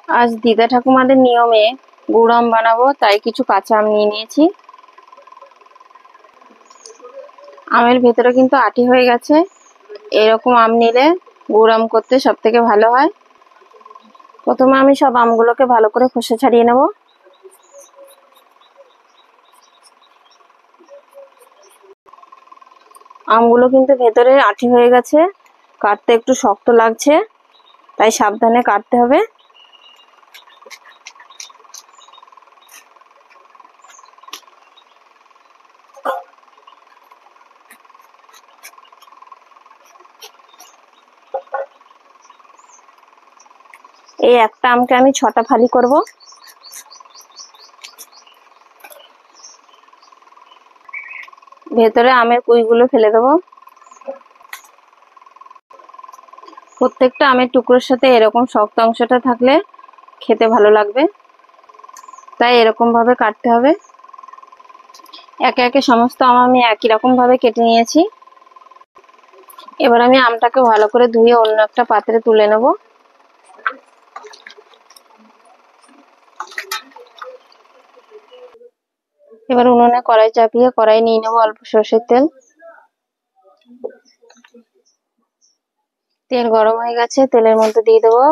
আজ দিদা ঠাকুমাদের নিয়মে গুড় আম বানাবো, তাই কিছু কাঁচা আম নিয়ে নিয়েছি। আমের ভেতরে কিন্তু আটি হয়ে গেছে। এরকম আম নিলে গুড় আম করতে সব থেকে ভালো হয়। প্রথমে আমি সব আমগুলোকে ভালো করে খোসা ছাড়িয়ে নেব। আমগুলো কিন্তু ভেতরে আটি হয়ে গেছে, কাটতে একটু শক্ত লাগছে, তাই সাবধানে কাটতে হবে। এই একটা আমকে আমি 6টা ফালি করব। ভেতরে আমের কুইগুলো ফেলে দেবো। প্রত্যেকটা আমের টুকরোর সাথে এরকম শক্ত অংশটা থাকলে খেতে ভালো লাগবে, তাই এরকম ভাবে কাটতে হবে। একে একে সমস্ত আম আমি একই রকম ভাবে কেটে নিয়েছি। এবার আমি আমটাকে ভালো করে ধুয়ে অন্য একটা পাত্রে তুলে নেব। এবার উনুনে কড়াই চাপিয়ে কড়াই নিয়ে নেবো অল্প সর্ষের তেল। তেল গরম হয়ে গেছে, তেলের মধ্যে দিয়ে দেবো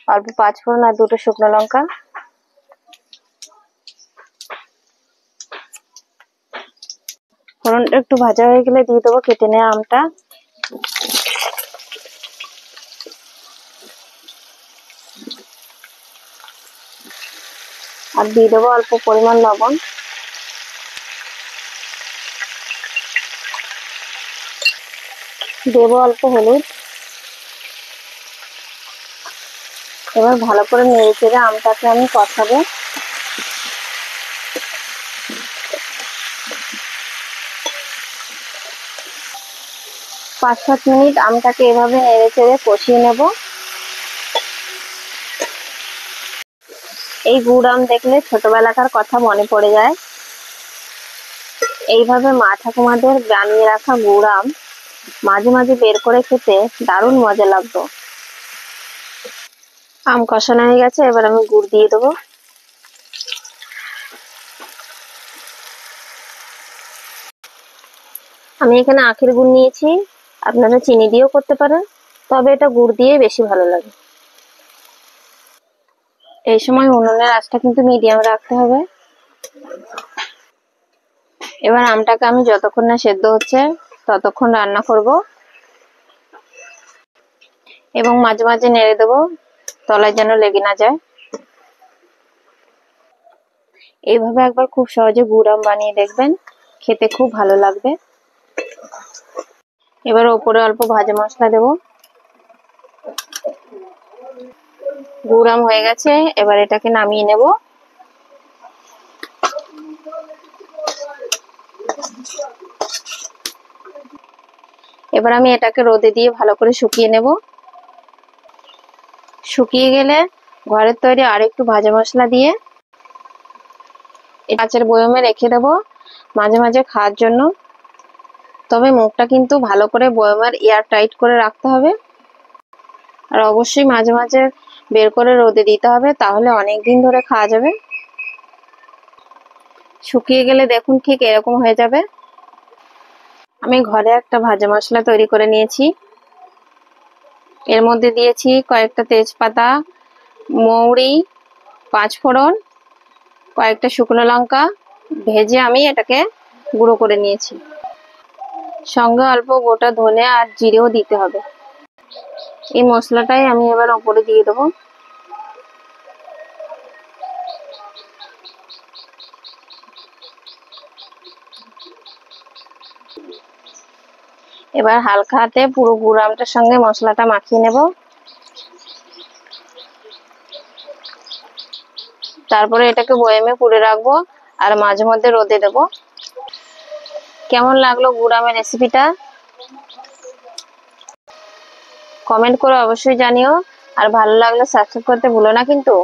অল্প 5 ফোড়ন আর 2টো শুকনো লঙ্কা। ফোড়নটা একটু ভাজা হয়ে গেলে দিয়ে দেবো কেটে নেওয়া আমটা। আর দিয়ে দেবো অল্প পরিমাণ লবণ। দেবো অল্প হলুদ। এবার ভালো করে নেড়ে চেড়ে আমটাকে আমি কষাবো। পাঁচ 7 মিনিট আমটাকে এভাবে নেড়ে চেড়ে কষিয়ে নেব। এই গুড় আম দেখলে ছোটবেলাকার কথা মনে পড়ে যায়। এইভাবে মা ঠাকুমাদের বানিয়ে রাখা গুড় আম মাঝে মাঝে বের করে খেতে দারুণ মজা লাগতো। আম কষানো হয়ে গেছে, এবার আমি গুড় দিয়ে দেবো। আমি এখানে আখের গুড় নিয়েছি, আপনারা চিনি দিয়েও করতে পারেন, তবে এটা গুড় দিয়ে বেশি ভালো লাগে। এই সময় উনুনের আঁচটা কিন্তু মিডিয়াম রাখতে হবে। এবার আমটাকে আমি যতক্ষণ না সেদ্ধ হচ্ছে ততক্ষণ রান্না করব এবং মাঝে মাঝে নেড়ে দেবো, তলায় যেন লেগে না যায়। এইভাবে একবার খুব সহজে গুড় আম বানিয়ে দেখবেন, খেতে খুব ভালো লাগবে। এবার ওপরে অল্প ভাজা মশলা দেব। গুড় আম হয়ে গেছে, এবার এটাকে নামিয়ে নেব। এবার আমি এটাকে রোদে দিয়ে ভালো করে শুকিয়ে নেব। শুকিয়ে গেলে ঘরের তৈরি আর একটু ভাজা মশলা দিয়ে কাঁচের বয়মে রেখে দেব মাঝে মাঝে খাওয়ার জন্য। তবে মুখটা কিন্তু ভালো করে বয়মের এয়ার টাইট করে রাখতে হবে, আর অবশ্যই মাঝে মাঝে বের করে রোদে দিতে হবে, তাহলে অনেক দিন ধরে খাওয়া যাবে। শুকিয়ে গেলে দেখুন ঠিক এরকম হয়ে যাবে। আমি ঘরে একটা ভাজা মশলা তৈরি করে নিয়েছি। এর মধ্যে দিয়েছি কয়েকটা তেজপাতা, মৌরি, 5 ফোড়ন, কয়েকটা শুকনো লঙ্কা ভেজে আমি এটাকে গুঁড়ো করে নিয়েছি। সঙ্গে অল্প গোটা ধনে আর জিরেও দিতে হবে। এই মশলাটাই আমি এবার ওপরে দিয়ে দেবো। এবার হালকা হাতে পুরো গুড় আমটার সঙ্গে মশলাটা মাখিয়ে নেব। তারপরে এটাকে বয়ামে পুরে রাখবো আর মাঝে মধ্যে রোদে দেব। কেমন লাগলো গুড় আমের রেসিপিটা কমেন্ট করে অবশ্যই জানিও, আর ভালো লাগলে সাবস্ক্রাইব করতে ভুলো না কিন্তু।